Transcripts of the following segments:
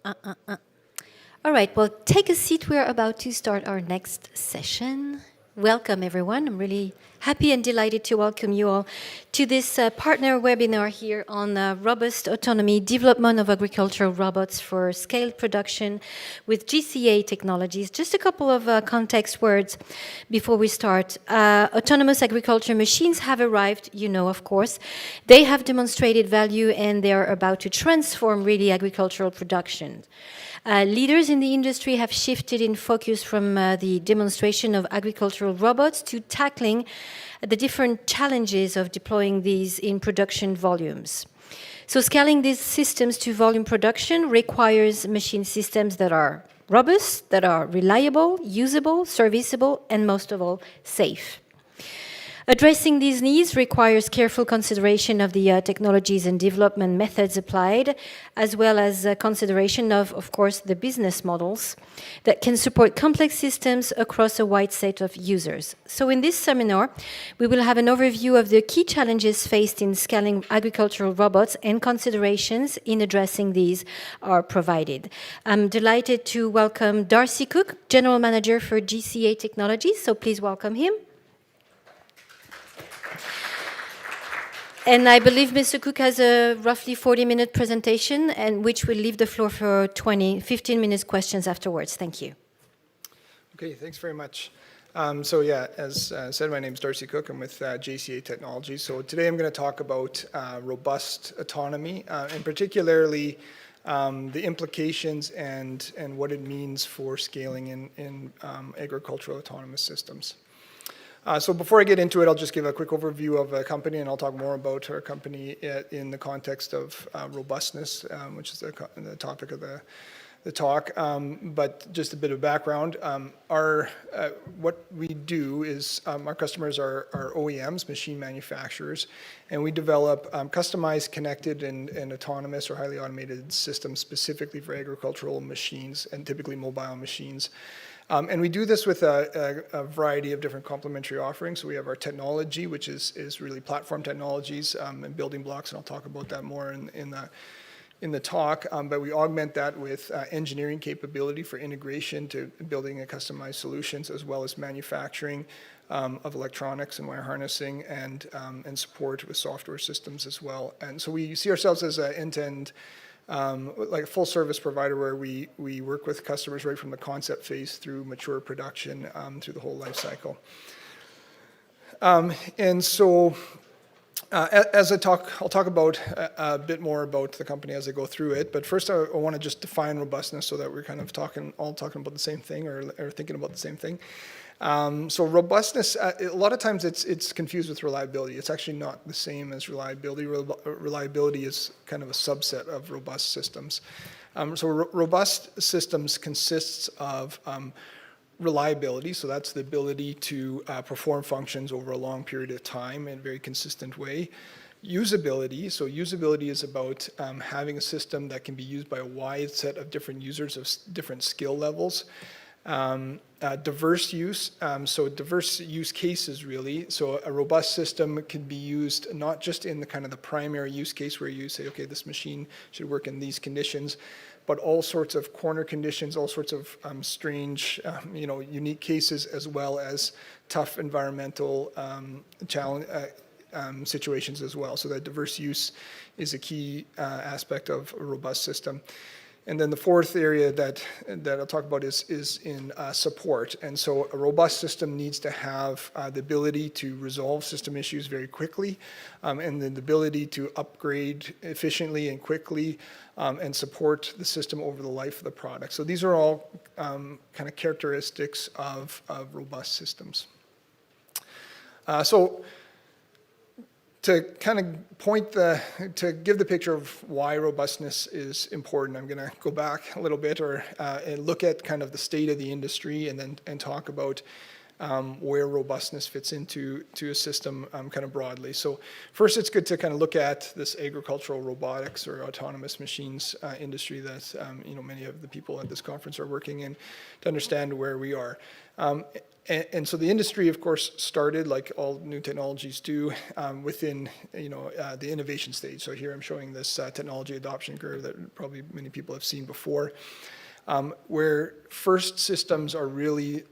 All right, well, take a seat. We're about to start our next session. Welcome, everyone. I'm really happy and delighted to welcome you all to this partner webinar here on robust autonomy, development of agricultural robots for scaled production with JCA technologies. Just a couple of context words before we start. Autonomous agriculture machines have arrived, you know, of course. They have demonstrated value and they are about to transform really agricultural production. Leaders in the industry have shifted in focus from the demonstration of agricultural robots to tackling the different challenges of deploying these in production volumes. So scaling these systems to volume production requires machine systems that are robust, that are reliable, usable, serviceable, and most of all, safe. Addressing these needs requires careful consideration of the technologies and development methods applied, as well as consideration of course, the business models that can support complex systems across a wide set of users. So in this seminar, we will have an overview of the key challenges faced in scaling agricultural robots and considerations in addressing these are provided. I'm delighted to welcome Darcy Cook, General Manager for JCA Technologies, so please welcome him. And I believe Mr. Cook has a roughly 40-minute presentation, and which will leave the floor for 15 minutes questions afterwards. Thank you. Okay, thanks very much. As said, my name is Darcy Cook. I'm with JCA Technologies. So today I'm going to talk about robust autonomy, and particularly the implications and what it means for scaling in agricultural autonomous systems. So before I get into it, I'll just give a quick overview of the company, and I'll talk more about our company in the context of robustness, which is the topic of the talk. But just a bit of background. What we do is our customers are OEMs, machine manufacturers, and we develop customized, connected, and autonomous or highly automated systems specifically for agricultural machines and typically mobile machines. And we do this with a variety of different complementary offerings. So we have our technology, which is really platform technologies and building blocks, and I'll talk about that more in the talk. But we augment that with engineering capability for integration to building a customized solutions, as well as manufacturing of electronics and wire harnessing and support with software systems as well. And so we see ourselves as an end-to-end like a full service provider where we work with customers right from the concept phase through mature production through the whole life cycle. And so as I'll talk about a bit more about the company as I go through it, but first I want to just define robustness so that we're kind of all talking about the same thing or thinking about the same thing. So robustness, a lot of times it's confused with reliability. It's actually not the same as reliability. Reliability is kind of a subset of robust systems. So robust systems consists of reliability, so that's the ability to perform functions over a long period of time in a very consistent way. Usability, so usability is about having a system that can be used by a wide set of different users of different skill levels. Diverse use, so diverse use cases really. So a robust system can be used not just in the kind of the primary use case where you say, okay, this machine should work in these conditions, but all sorts of corner conditions, all sorts of strange, unique cases, as well as tough environmental challenge situations as well. So that diverse use is a key aspect of a robust system. And then the fourth area that I'll talk about is in support. And so a robust system needs to have the ability to resolve system issues very quickly, and then the ability to upgrade efficiently and quickly, and support the system over the life of the product. So these are all kind of characteristics of robust systems. To kind of to give the picture of why robustness is important, I'm going to go back a little bit and look at kind of the state of the industry and talk about where robustness fits into a system kind of broadly. So first, it's good to kind of look at this agricultural robotics or autonomous machines industry that many of the people at this conference are working in to understand where we are. And so the industry, of course, started, like all new technologies do, within the innovation stage. So here I'm showing this technology adoption curve that probably many people have seen before, where first systems are really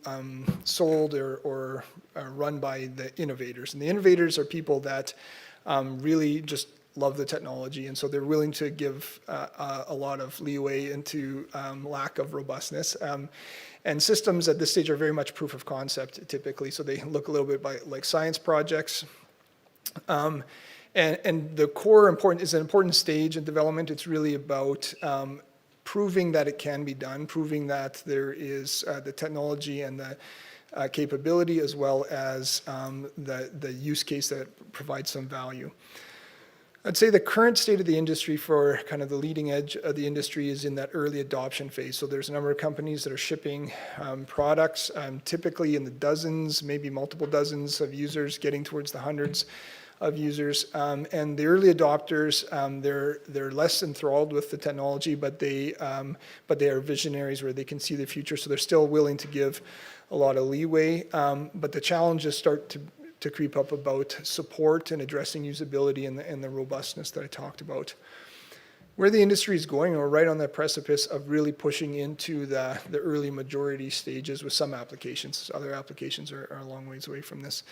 sold or run by the innovators. And the innovators are people that really just love the technology, and so they're willing to give a lot of leeway into lack of robustness. And systems at this stage are very much proof of concept typically, so they look a little bit like science projects. And the core is an important stage in development. It's really about proving that it can be done, proving that there is the technology and the capability, as well as the use case that provides some value. I'd say the current state of the industry for kind of the leading edge of the industry is in that early adoption phase. So there's a number of companies that are shipping products, typically in the dozens, maybe multiple dozens of users, getting towards the hundreds of users. And the early adopters, they're less enthralled with the technology, but they are visionaries where they can see the future. So they're still willing to give a lot of leeway. But the challenges start to creep up about support and addressing usability and the robustness that I talked about. Where the industry is going, we're right on the precipice of really pushing into the early majority stages with some applications. Other applications are a long ways away from this.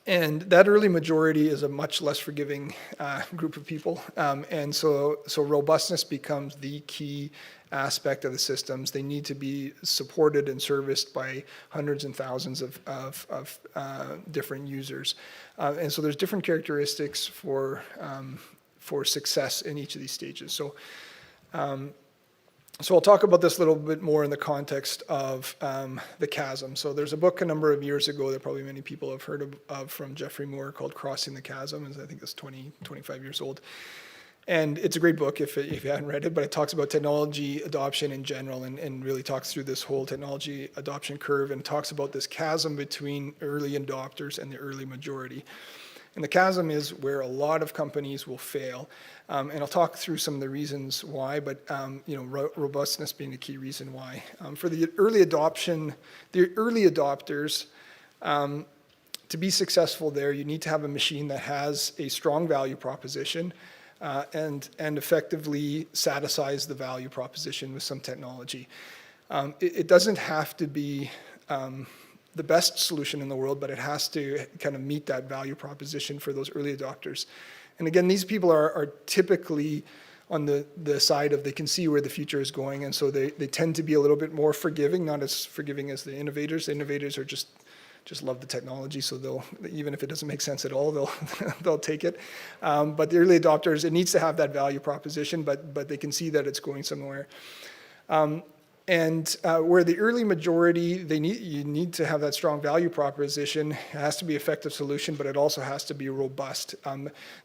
And that early majority is a much less forgiving group of people. And so robustness becomes the key aspect of the systems. They need to be supported and serviced by hundreds and thousands of different users. And so there's different characteristics for success in each of these stages. So I'll talk about this a little bit more in the context of the chasm. So there's a book a number of years ago that probably many people have heard of from Jeffrey Moore called Crossing the Chasm. I think it's 25 years old. And it's a great book if you haven't read it, but it talks about technology adoption in general and really talks through this whole technology adoption curve and talks about this chasm between early adopters and the early majority. And the chasm is where a lot of companies will fail. And I'll talk through some of the reasons why, but robustness being the key reason why. For the early adopters, to be successful there, you need to have a machine that has a strong value proposition and effectively satisfies the value proposition with some technology. It doesn't have to be the best solution in the world, but it has to kind of meet that value proposition for those early adopters. And again, these people are typically on the side of they can see where the future is going, and so they tend to be a little bit more forgiving, not as forgiving as the innovators. The innovators are just love the technology, so they'll, even if it doesn't make sense at all, they'll take it. But the early adopters, it needs to have that value proposition, but they can see that it's going somewhere. And where the early majority, you need to have that strong value proposition. It has to be an effective solution, but it also has to be robust.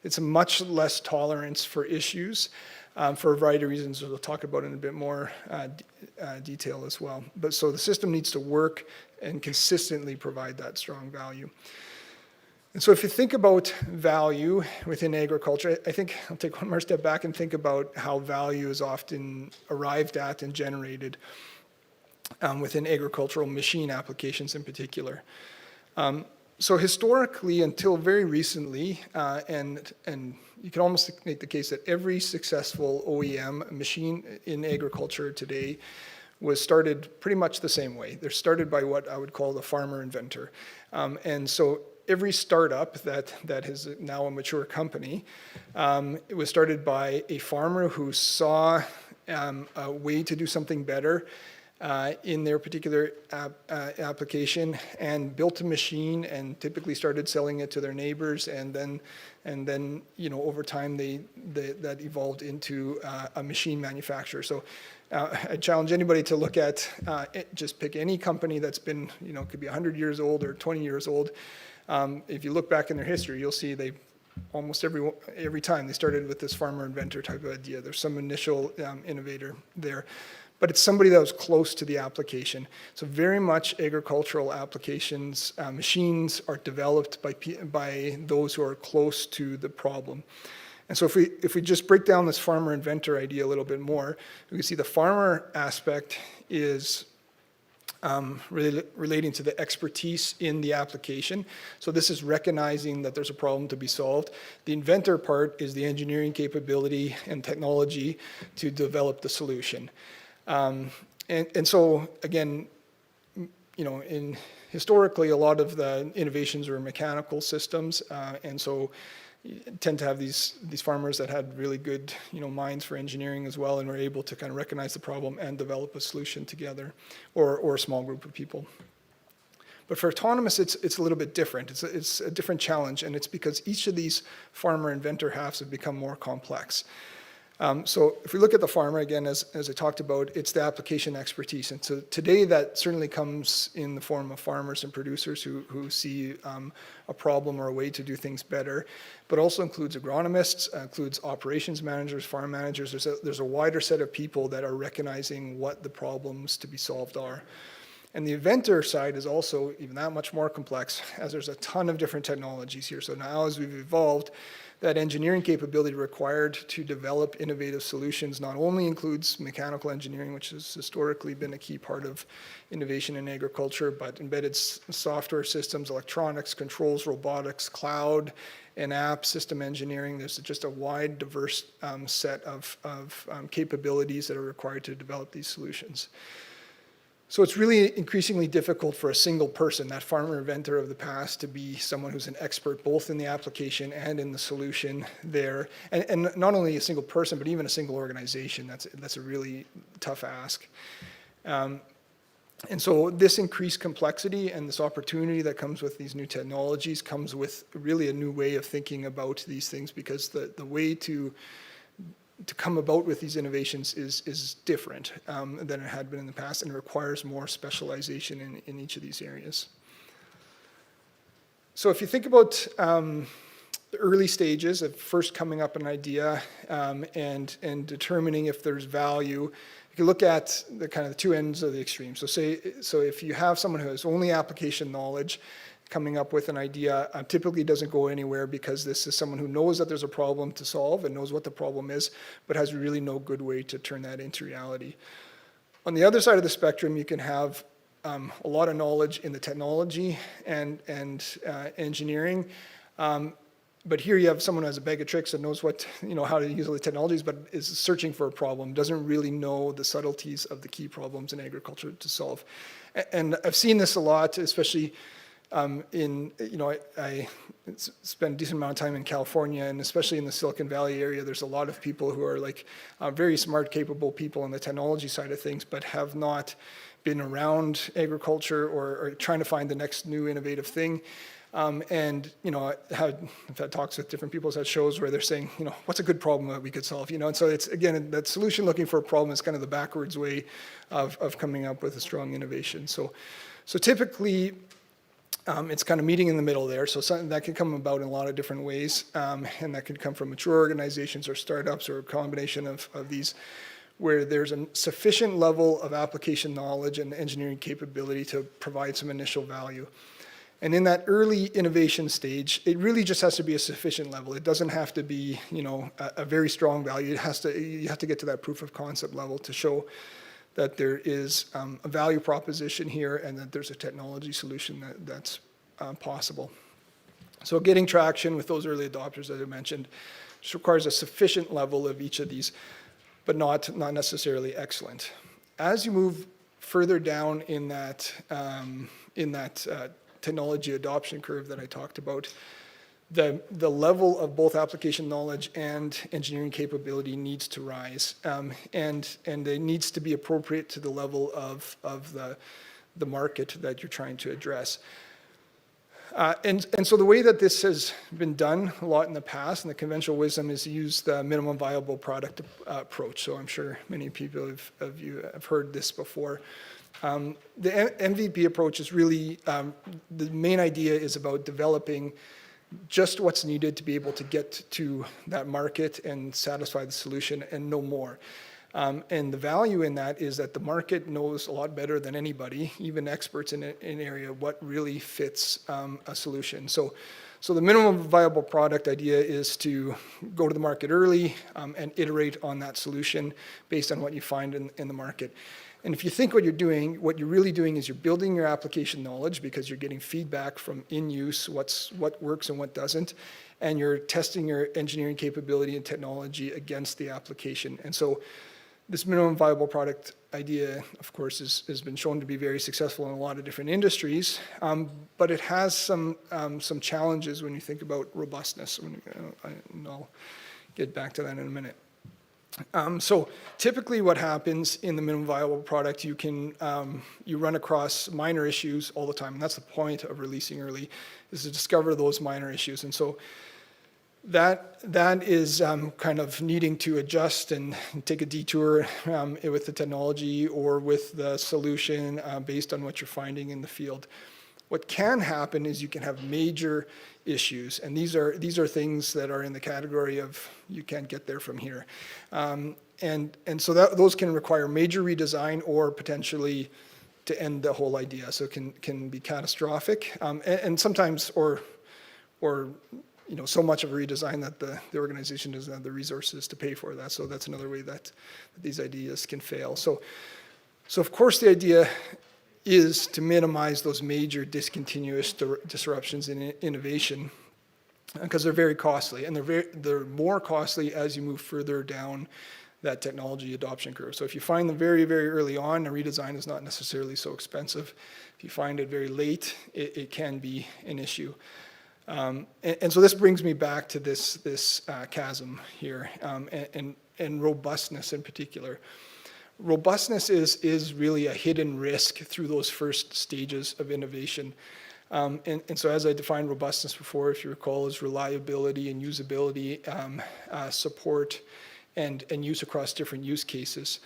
It's a much less tolerance for issues for a variety of reasons we'll talk about in a bit more detail as well. But so the system needs to work and consistently provide that strong value. And so if you think about value within agriculture, I think I'll take one more step back and think about how value is often arrived at and generated within agricultural machine applications in particular. So historically, until very recently, and you can almost make the case that every successful OEM machine in agriculture today was started pretty much the same way. They're started by what I would call the farmer inventor. And so every startup that is now a mature company, it was started by a farmer who saw a way to do something better in their particular application and built a machine and typically started selling it to their neighbors, and then over time that evolved into a machine manufacturer. So I challenge anybody to look at just pick any company that's been could be 100 years old or 20 years old. If you look back in their history, you'll see they almost every time they started with this farmer inventor type of idea. There's some initial innovator there, but it's somebody that was close to the application. So very much agricultural applications, machines are developed by those who are close to the problem. And so if we just break down this farmer inventor idea a little bit more, we can see the farmer aspect is relating to the expertise in the application. So this is recognizing that there's a problem to be solved. The inventor part is the engineering capability and technology to develop the solution. And so again, historically, a lot of the innovations were mechanical systems, and so you tend to have these farmers that had really good, minds for engineering as well, and were able to kind of recognize the problem and develop a solution together, or a small group of people. But for autonomous, it's a little bit different. It's a different challenge, and it's because each of these farmer-inventor halves have become more complex. So if we look at the farmer, again, as I talked about, it's the application expertise. And so today that certainly comes in the form of farmers and producers who see a problem or a way to do things better, but also includes agronomists, includes operations managers, farm managers. There's a wider set of people that are recognizing what the problems to be solved are. And the inventor side is also even that much more complex, as there's a ton of different technologies here. So now as we've evolved, that engineering capability required to develop innovative solutions not only includes mechanical engineering, which has historically been a key part of innovation in agriculture, but embedded software systems, electronics, controls, robotics, cloud, and app system engineering. There's just a wide, diverse set of capabilities that are required to develop these solutions. So it's really increasingly difficult for a single person, that farmer inventor of the past, to be someone who's an expert both in the application and in the solution there. And not only a single person, but even a single organization. That's a really tough ask. And so this increased complexity and this opportunity that comes with these new technologies comes with really a new way of thinking about these things, because the way to come about with these innovations is different than it had been in the past, and it requires more specialization in each of these areas. So if you think about the early stages of first coming up an idea and determining if there's value, you can look at the kind of the two ends of the extreme. So if you have someone who has only application knowledge, coming up with an idea typically doesn't go anywhere, because this is someone who knows that there's a problem to solve and knows what the problem is, but has really no good way to turn that into reality. On the other side of the spectrum, you can have a lot of knowledge in the technology and engineering, but here you have someone who has a bag of tricks and knows what, how to use all the technologies, but is searching for a problem, doesn't really know the subtleties of the key problems in agriculture to solve. And I've seen this a lot, especially I spent a decent amount of time in California, and especially in the Silicon Valley area, there's a lot of people who are very smart, capable people on the technology side of things, but have not been around agriculture or trying to find the next new innovative thing. I've had talks with different people, I've had shows where they're saying, what's a good problem that we could solve? And so it's, again, that solution looking for a problem is kind of the backwards way of coming up with a strong innovation. So typically, it's kind of meeting in the middle there. So something that can come about in a lot of different ways, and that could come from mature organizations or startups or a combination of these, where there's a sufficient level of application knowledge and engineering capability to provide some initial value. And in that early innovation stage, it really just has to be a sufficient level. It doesn't have to be, a very strong value. You have to get to that proof of concept level to show that there is a value proposition here and that there's a technology solution that's possible. So getting traction with those early adopters, as I mentioned, just requires a sufficient level of each of these, but not necessarily excellent. As you move further down in that technology adoption curve that I talked about, the level of both application knowledge and engineering capability needs to rise, and it needs to be appropriate to the level of the market that you're trying to address. And so the way that this has been done a lot in the past, and the conventional wisdom, is to use the minimum viable product approach. So I'm sure many people of you have heard this before. The MVP approach is really, the main idea is about developing just what's needed to be able to get to that market and satisfy the solution and no more. And the value in that is that the market knows a lot better than anybody, even experts in an area, what really fits a solution. So the minimum viable product idea is to go to the market early and iterate on that solution based on what you find in the market. And if you think what you're really doing is you're building your application knowledge because you're getting feedback from in use, what works and what doesn't, and you're testing your engineering capability and technology against the application. And so this minimum viable product idea, of course, has been shown to be very successful in a lot of different industries, but it has some challenges when you think about robustness. And I'll get back to that in a minute. So typically what happens in the minimum viable product, you run across minor issues all the time. And that's the point of releasing early, is to discover those minor issues. And so that is kind of needing to adjust and take a detour with the technology or with the solution based on what you're finding in the field. What can happen is you can have major issues, and these are things that are in the category of you can't get there from here, and so those can require major redesign or potentially to end the whole idea. So it can be catastrophic, and sometimes or so much of a redesign that the organization doesn't have the resources to pay for that. So that's another way that these ideas can fail. So of course the idea is to minimize those major discontinuous disruptions in innovation, because they're very costly, and they're more costly as you move further down that technology adoption curve. So if you find them very, very early on, a redesign is not necessarily so expensive. If you find it very late, it can be an issue. And so this brings me back to this chasm here, and robustness in particular. Robustness is really a hidden risk through those first stages of innovation. And so as I defined robustness before, if you recall, is reliability and usability, support, and use across different use cases.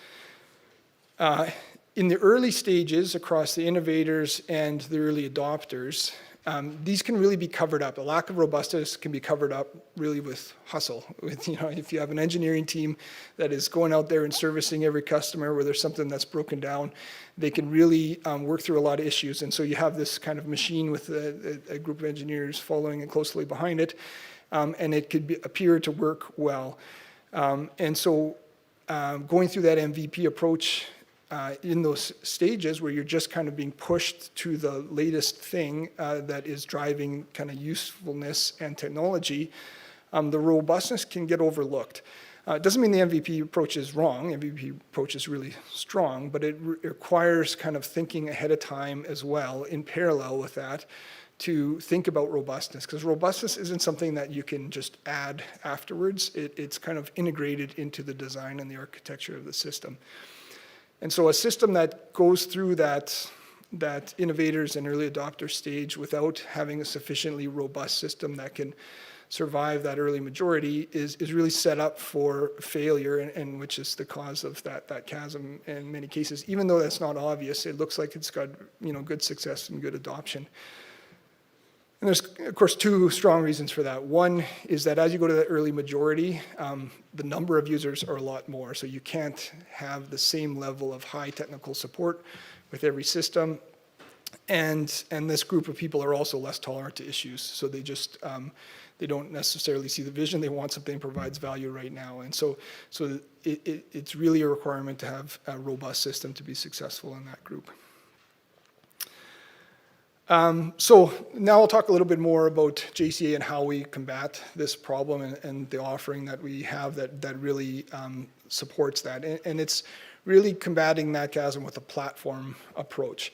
In the early stages, across the innovators and the early adopters, these can really be covered up. A lack of robustness can be covered up really with hustle. If you have an engineering team that is going out there and servicing every customer where there's something that's broken down, they can really work through a lot of issues. And so you have this kind of machine with a group of engineers following it closely behind it, and it could appear to work well. And so going through that MVP approach in those stages where you're just kind of being pushed to the latest thing that is driving kind of usefulness and technology, the robustness can get overlooked. It doesn't mean the MVP approach is wrong. MVP approach is really strong, but it requires kind of thinking ahead of time as well, in parallel with that, to think about robustness, because robustness isn't something that you can just add afterwards. It's kind of integrated into the design and the architecture of the system. And so a system that goes through that innovators and early adopter stage without having a sufficiently robust system that can survive that early majority is really set up for failure, and which is the cause of that chasm in many cases. Even though that's not obvious, it looks like it's got good success and good adoption. And there's, of course, two strong reasons for that. One is that as you go to the early majority, the number of users are a lot more. So you can't have the same level of high technical support with every system. And this group of people are also less tolerant to issues. So they just, they don't necessarily see the vision. They want something that provides value right now. And so it's really a requirement to have a robust system to be successful in that group. So now I'll talk a little bit more about JCA and how we combat this problem and the offering that we have that really supports that. And it's really combating that chasm with a platform approach.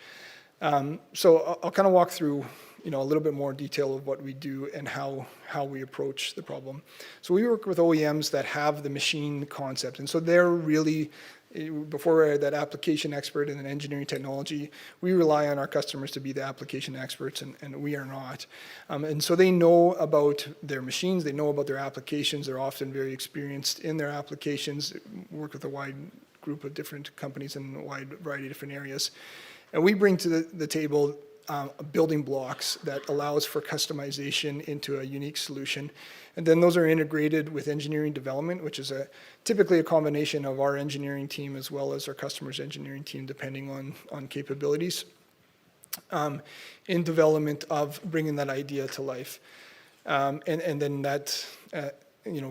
So I'll kind of walk through a little bit more detail of what we do and how we approach the problem. So we work with OEMs that have the machine concept, and so they're really, before we're that application expert in an engineering technology, we rely on our customers to be the application experts, and we are not. And so they know about their machines, they know about their applications, they're often very experienced in their applications, work with a wide group of different companies in a wide variety of different areas. And we bring to the table building blocks that allows for customization into a unique solution. And then those are integrated with engineering development, which is typically a combination of our engineering team as well as our customer's engineering team, depending on capabilities, in development of bringing that idea to life. And then that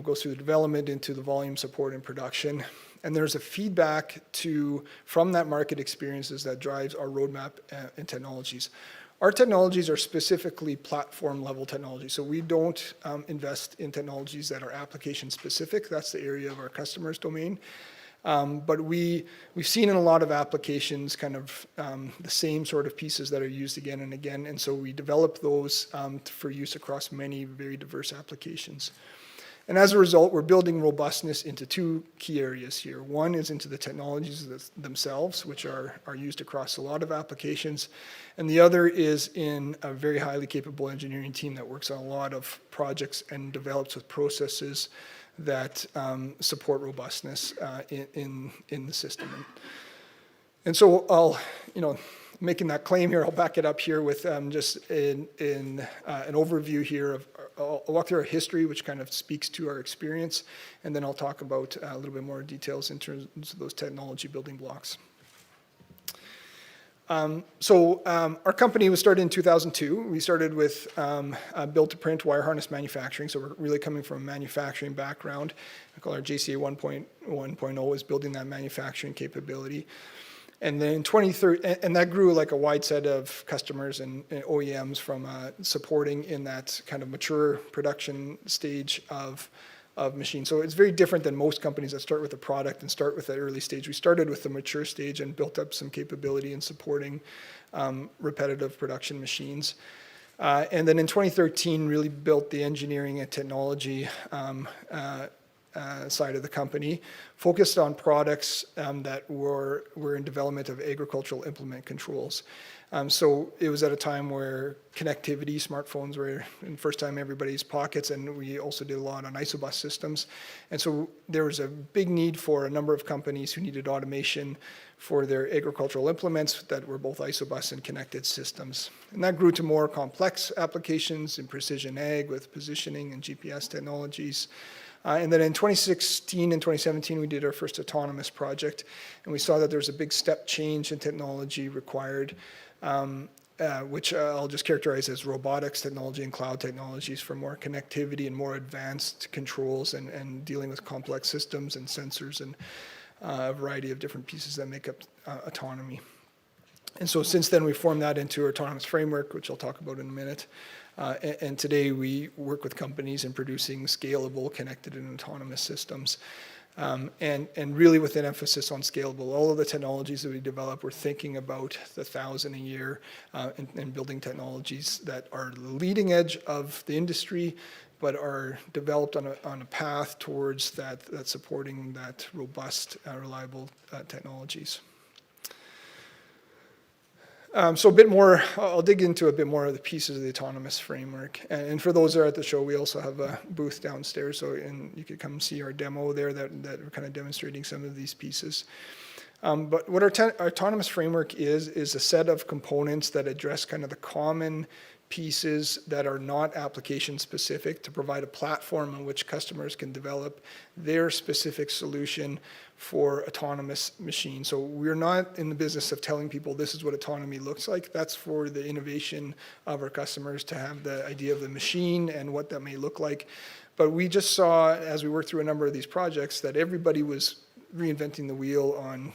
goes through the development into the volume support and production. And there's a feedback from that market experiences that drives our roadmap and technologies. Our technologies are specifically platform-level technology, so we don't invest in technologies that are application-specific. That's the area of our customer's domain. But we've seen in a lot of applications kind of the same sort of pieces that are used again and again, and so we develop those for use across many very diverse applications. And as a result, we're building robustness into two key areas here. One is into the technologies themselves, which are used across a lot of applications, and the other is in a very highly capable engineering team that works on a lot of projects and develops with processes that support robustness in the system. And so I'll, making that claim here, I'll back it up here with just an overview here of, I'll walk through our history, which kind of speaks to our experience, and then I'll talk about a little bit more details in terms of those technology building blocks. Our company was started in 2002. We started with built-to-print wire harness manufacturing, so we're really coming from a manufacturing background. I call our JCA 1.0 is building that manufacturing capability. And then in 2013, and that grew like a wide set of customers and OEMs from supporting in that kind of mature production stage of machines. So it's very different than most companies that start with a product and start with that early stage. We started with the mature stage and built up some capability in supporting repetitive production machines. And then in 2013, really built the engineering and technology side of the company, focused on products that were in development of agricultural implement controls. So it was at a time where connectivity, smartphones were in the first time in everybody's pockets, and we also did a lot on isobus systems. And so there was a big need for a number of companies who needed automation for their agricultural implements that were both isobus and connected systems. And that grew to more complex applications in precision ag with positioning and GPS technologies. And then in 2016 and 2017, we did our first autonomous project, and we saw that there was a big step change in technology required, which I'll just characterize as robotics technology and cloud technologies for more connectivity and more advanced controls and dealing with complex systems and sensors and a variety of different pieces that make up autonomy. And so since then, we formed that into our autonomous framework, which I'll talk about in a minute. And today we work with companies in producing scalable, connected, and autonomous systems. And really with an emphasis on scalable. All of the technologies that we develop, we're thinking about the 1,000 a year and building technologies that are the leading edge of the industry, but are developed on a path towards that supporting that robust, reliable technologies. So a bit more, I'll dig into a bit more of the pieces of the autonomous framework. And for those that are at the show, we also have a booth downstairs, and you could come see our demo there that we're kind of demonstrating some of these pieces. But what our autonomous framework is a set of components that address kind of the common pieces that are not application specific to provide a platform on which customers can develop their specific solution for autonomous machines. So we're not in the business of telling people this is what autonomy looks like. That's for the innovation of our customers to have the idea of the machine and what that may look like. But we just saw, as we worked through a number of these projects, that everybody was reinventing the wheel on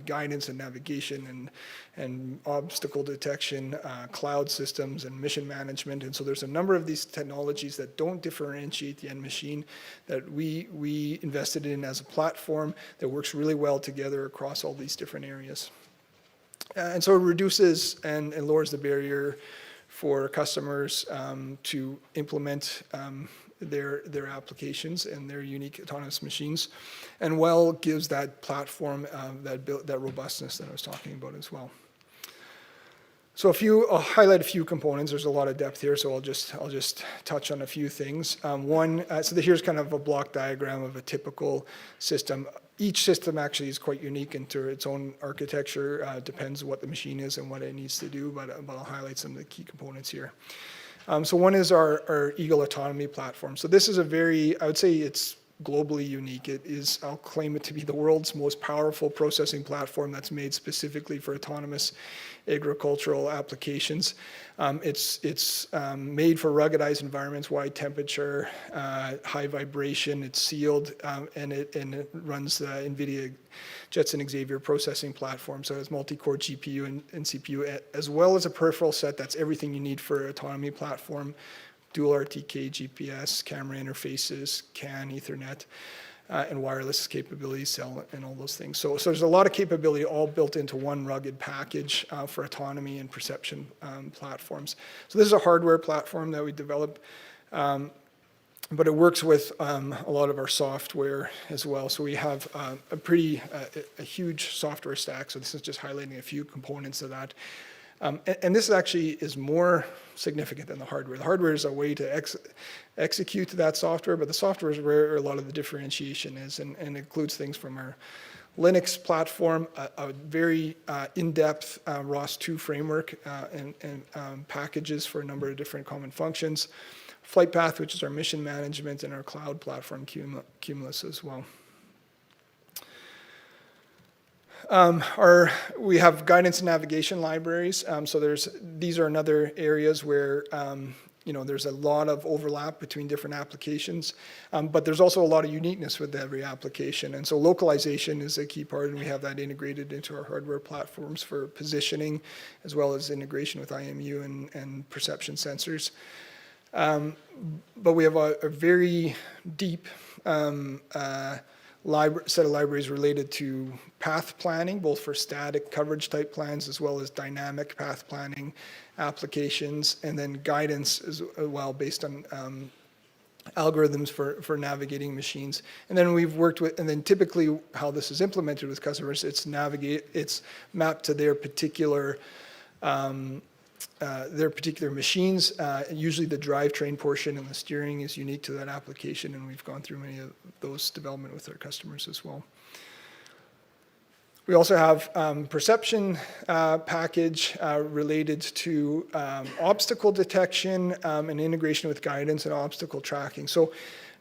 guidance and navigation and obstacle detection, cloud systems and mission management. And so there's a number of these technologies that don't differentiate the end machine that we invested in as a platform that works really well together across all these different areas. And so it reduces and lowers the barrier for customers to implement their applications and their unique autonomous machines, and gives that platform that robustness that I was talking about as well. So I'll highlight a few components. There's a lot of depth here, so I'll just touch on a few things. Here's kind of a block diagram of a typical system. Each system actually is quite unique into its own architecture. Depends what the machine is and what it needs to do, but I'll highlight some of the key components here. So one is our Eagle Autonomy platform. So this is I would say it's globally unique. It is, I'll claim it to be the world's most powerful processing platform that's made specifically for autonomous agricultural applications. It's made for ruggedized environments, wide temperature, high vibration. It's sealed, and it runs the NVIDIA Jetson Xavier processing platform. So it has multi-core GPU and CPU, as well as a peripheral set that's everything you need for an autonomy platform. Dual RTK, GPS, camera interfaces, CAN, Ethernet, and wireless capabilities, cell, and all those things. So there's a lot of capability all built into one rugged package for autonomy and perception platforms. So this is a hardware platform that we develop, but it works with a lot of our software as well. So we have a huge software stack. So this is just highlighting a few components of that. And this actually is more significant than the hardware. The hardware is a way to execute that software, but the software is where a lot of the differentiation is, and includes things from our Linux platform, a very in-depth ROS2 framework and packages for a number of different common functions, Flight Path, which is our mission management, and our cloud platform, Cumulus, as well. We have guidance and navigation libraries. So these are another areas where there's a lot of overlap between different applications, but there's also a lot of uniqueness with every application. And so localization is a key part, and we have that integrated into our hardware platforms for positioning, as well as integration with IMU and perception sensors. But we have a very deep set of libraries related to path planning, both for static coverage type plans as well as dynamic path planning applications, and then guidance as well based on algorithms for navigating machines. And then we've worked with, and then typically how this is implemented with customers, it's mapped to their particular machines. Usually the drivetrain portion and the steering is unique to that application, and we've gone through many of those development with our customers as well. We also have perception package related to obstacle detection and integration with guidance and obstacle tracking. So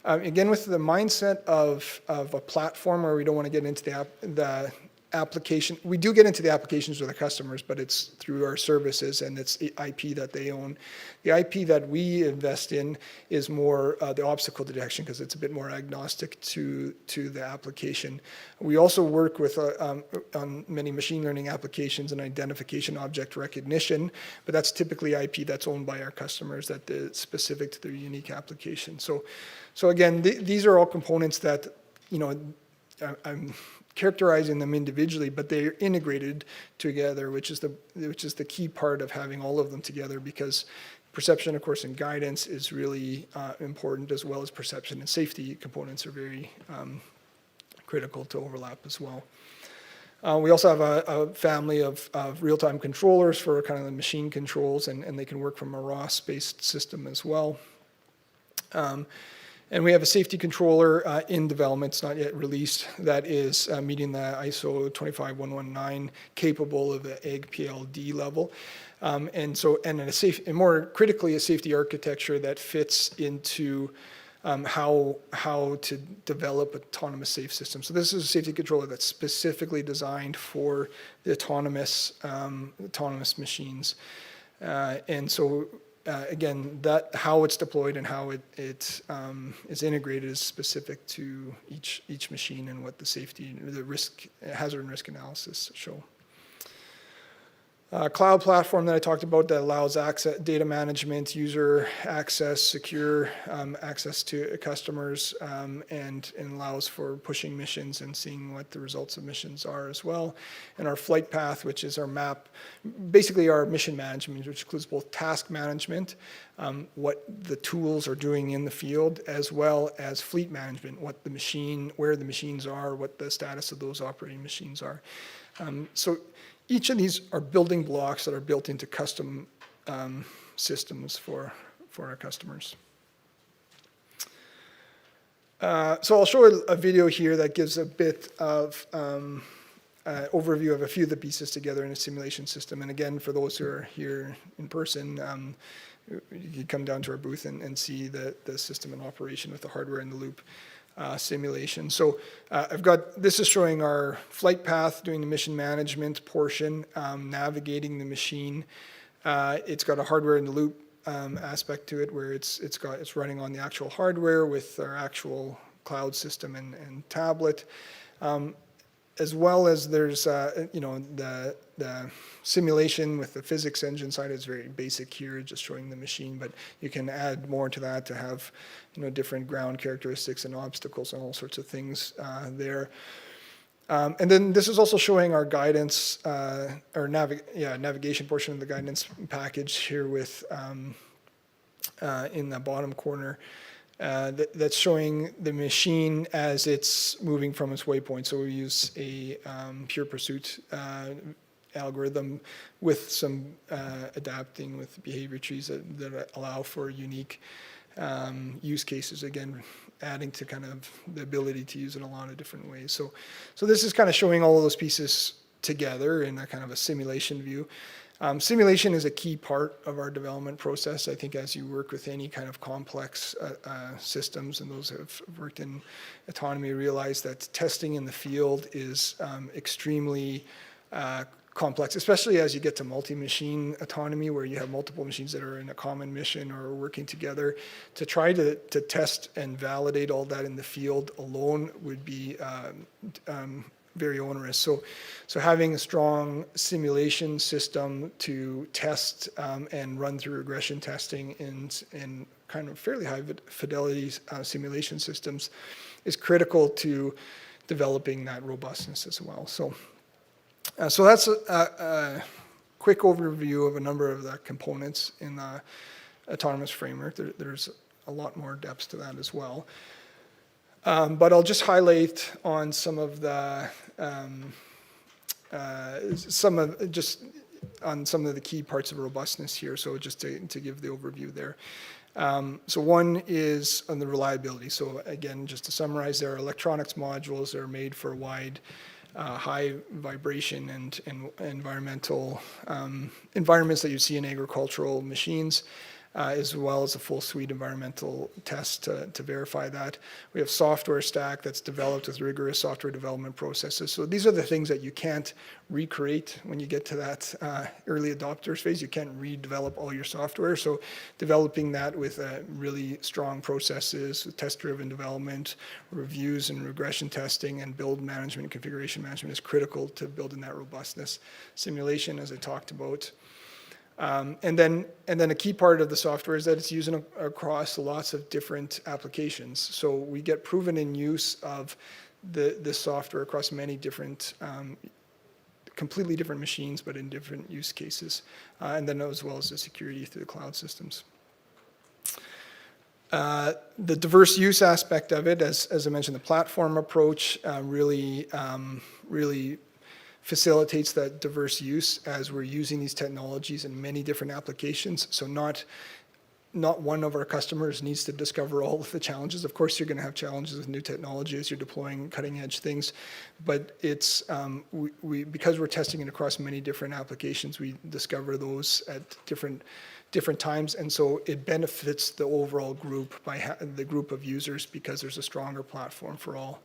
again, with the mindset of a platform where we don't want to get into the application. We do get into the applications with the customers, but it's through our services and it's IP that they own. The IP that we invest in is more the obstacle detection because it's a bit more agnostic to the application. We also work with on many machine learning applications and identification object recognition, but that's typically IP that's owned by our customers that is specific to their unique application. So again, these are all components that, I'm characterizing them individually, but they're integrated together, which is the key part of having all of them together, because perception, of course, and guidance is really important, as well as perception and safety components are very critical to overlap as well. We also have a family of real-time controllers for kind of the machine controls, and they can work from a ROS-based system as well. And we have a safety controller in development, it's not yet released, that is meeting the ISO 25119, capable of the EG-PLD level. And more critically, a safety architecture that fits into how to develop autonomous safe systems. So this is a safety controller that's specifically designed for the autonomous machines. And so again, that how it's deployed and how it is integrated is specific to each machine and what the safety, the risk, hazard and risk analysis show. Cloud platform that I talked about that allows access, data management, user access, secure access to customers, and allows for pushing missions and seeing what the results of missions are as well. And our Flight Path, which is our map, basically our mission management, which includes both task management, what the tools are doing in the field, as well as fleet management, what the machine, where the machines are, what the status of those operating machines are. So each of these are building blocks that are built into custom systems for our customers. So I'll show a video here that gives a bit of overview of a few of the pieces together in a simulation system. And again, for those who are here in person, you can come down to our booth and see the system in operation with the hardware in the loop. simulation. So this is showing our flight path, doing the mission management portion, navigating the machine. It's got a hardware in the loop aspect to it, where it's running on the actual hardware with our actual cloud system and tablet, as well as there's the simulation with the physics engine side is very basic here, just showing the machine, but you can add more to that to have different ground characteristics and obstacles and all sorts of things there. And then this is also showing our guidance, or navigation portion of the guidance package here with in the bottom corner. That's showing the machine as it's moving from its waypoint. So we use a pure pursuit algorithm with some adapting with behavior trees that allow for unique use cases, again, adding to kind of the ability to use it in a lot of different ways. So this is kind of showing all of those pieces together in a kind of a simulation view. Simulation is a key part of our development process. I think as you work with any kind of complex systems, and those who have worked in autonomy realize that testing in the field is extremely complex, especially as you get to multi-machine autonomy, where you have multiple machines that are in a common mission or working together. To try to test and validate all that in the field alone would be very onerous. So having a strong simulation system to test and run through regression testing in kind of fairly high fidelity simulation systems is critical to developing that robustness as well. So that's a quick overview of a number of the components in the autonomous framework. There's a lot more depth to that as well. But I'll just highlight on some of the key parts of robustness here. So just to give the overview there. So one is on the reliability. So again, just to summarize, there are electronics modules that are made for wide, high vibration and environmental environments that you see in agricultural machines. As well as a full suite environmental test to verify that. We have software stack that's developed with rigorous software development processes. So these are the things that you can't recreate when you get to that early adopters phase. You can't redevelop all your software. So developing that with really strong processes, test-driven development, reviews and regression testing, and build management and configuration management is critical to building that robustness. Simulation, as I talked about. And then a key part of the software is that it's used across lots of different applications. So we get proven in use of this software across many different, completely different machines, but in different use cases. And then as well as the security through the cloud systems. The diverse use aspect of it, as I mentioned, the platform approach really facilitates that diverse use as we're using these technologies in many different applications. So not one of our customers needs to discover all of the challenges. Of course, you're going to have challenges with new technology as you're deploying cutting edge things, but it's because we're testing it across many different applications, we discover those at different times, and so it benefits the overall group by the group of users because there's a stronger platform for all.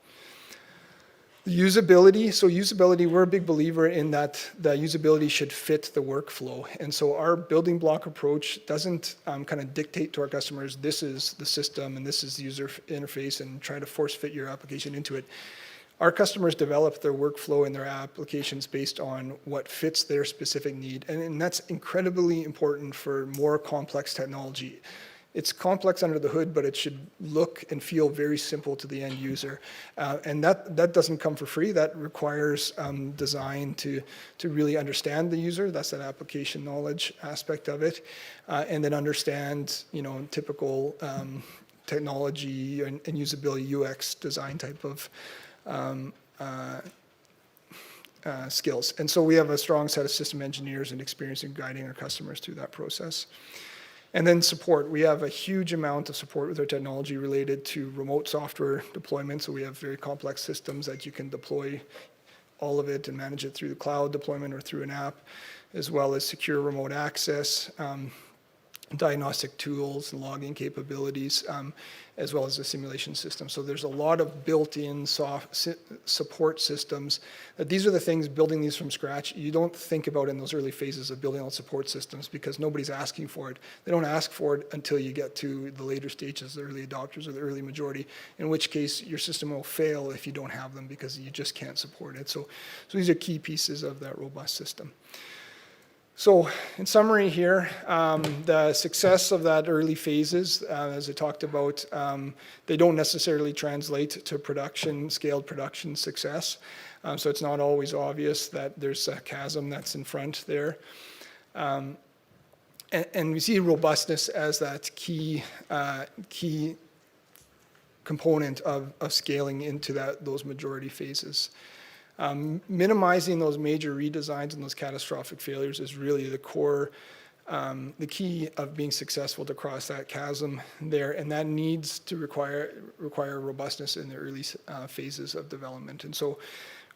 Usability. So usability, we're a big believer in that the usability should fit the workflow. And so our building block approach doesn't kind of dictate to our customers, this is the system and this is the user interface, and try to force fit your application into it. Our customers develop their workflow and their applications based on what fits their specific need. And that's incredibly important for more complex technology. It's complex under the hood, but it should look and feel very simple to the end user. And that doesn't come for free. That requires design to really understand the user. That's that application knowledge aspect of it. And then understand, typical technology and usability UX design type of skills. And so we have a strong set of system engineers and experience in guiding our customers through that process. And then support. We have a huge amount of support with our technology related to remote software deployment. So we have very complex systems that you can deploy all of it and manage it through the cloud deployment or through an app, as well as secure remote access. diagnostic tools and logging capabilities, as well as the simulation system. So there's a lot of built-in support systems. These are the things, building these from scratch, you don't think about in those early phases of building out support systems because nobody's asking for it. They don't ask for it until you get to the later stages, the early adopters or the early majority, in which case your system will fail if you don't have them because you just can't support it. So these are key pieces of that robust system. So in summary here, the success of that early phases, as I talked about, they don't necessarily translate to production, scaled production success. So it's not always obvious that there's a chasm that's in front there. And we see robustness as that key component of scaling into those majority phases. Minimizing those major redesigns and those catastrophic failures is really the core, the key of being successful to cross that chasm there, and that needs to require robustness in the early phases of development. And so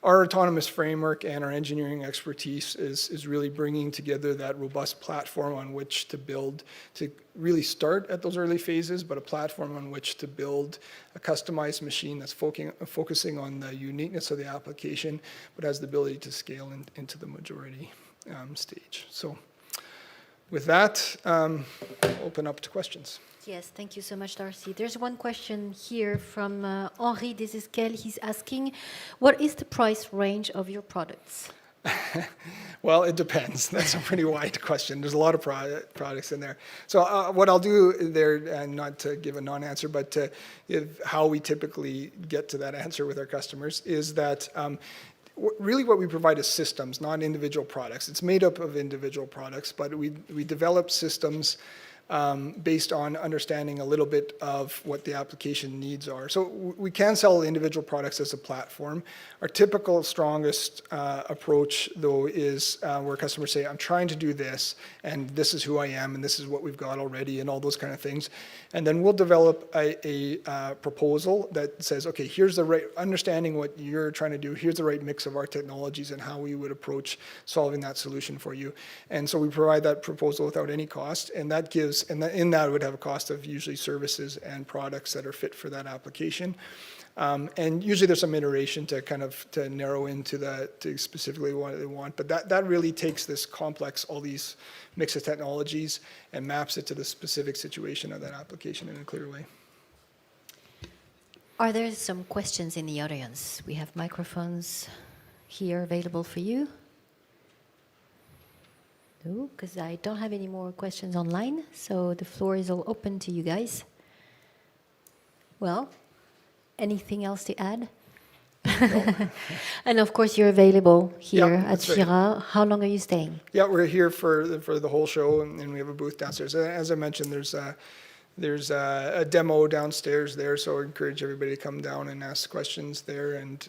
our autonomous framework and our engineering expertise is really bringing together that robust platform on which to build, to really start at those early phases, but a platform on which to build a customized machine that's focusing on the uniqueness of the application, but has the ability to scale into the majority stage. So with that, open up to questions. Yes, thank you so much, Darcy. There's one question here from Henri Desesquel. He's asking, what is the price range of your products? Well, it depends. That's a pretty wide question. There's a lot of products in there. So what I'll do there, and not to give a non-answer, but to give how we typically get to that answer with our customers, is that really what we provide is systems, not individual products. It's made up of individual products, but we develop systems based on understanding a little bit of what the application needs are. So we can sell individual products as a platform. Our typical strongest approach, though, is where customers say, I'm trying to do this, and this is who I am, and this is what we've got already, and all those kind of things. And then we'll develop a proposal that says, okay, here's the right, understanding what you're trying to do, here's the right mix of our technologies and how we would approach solving that solution for you. And so we provide that proposal without any cost, and that gives, and in that it would have a cost of usually services and products that are fit for that application. And usually there's some iteration to narrow into to specifically what they want. But that really takes this complex, all these mix of technologies, and maps it to the specific situation of that application in a clear way. Are there some questions in the audience? We have microphones here available for you. No, because I don't have any more questions online, so the floor is all open to you guys. Well, anything else to add? No. And of course, you're available here at JCA. Right. How long are you staying? Yeah, we're here for the whole show, and we have a booth downstairs. As I mentioned, there's a demo downstairs there, so I encourage everybody to come down and ask questions there and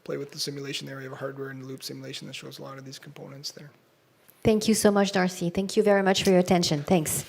play with the simulation there. We have a hardware and loop simulation that shows a lot of these components there. Thank you so much, Darcy. Thank you very much for your attention. Thanks.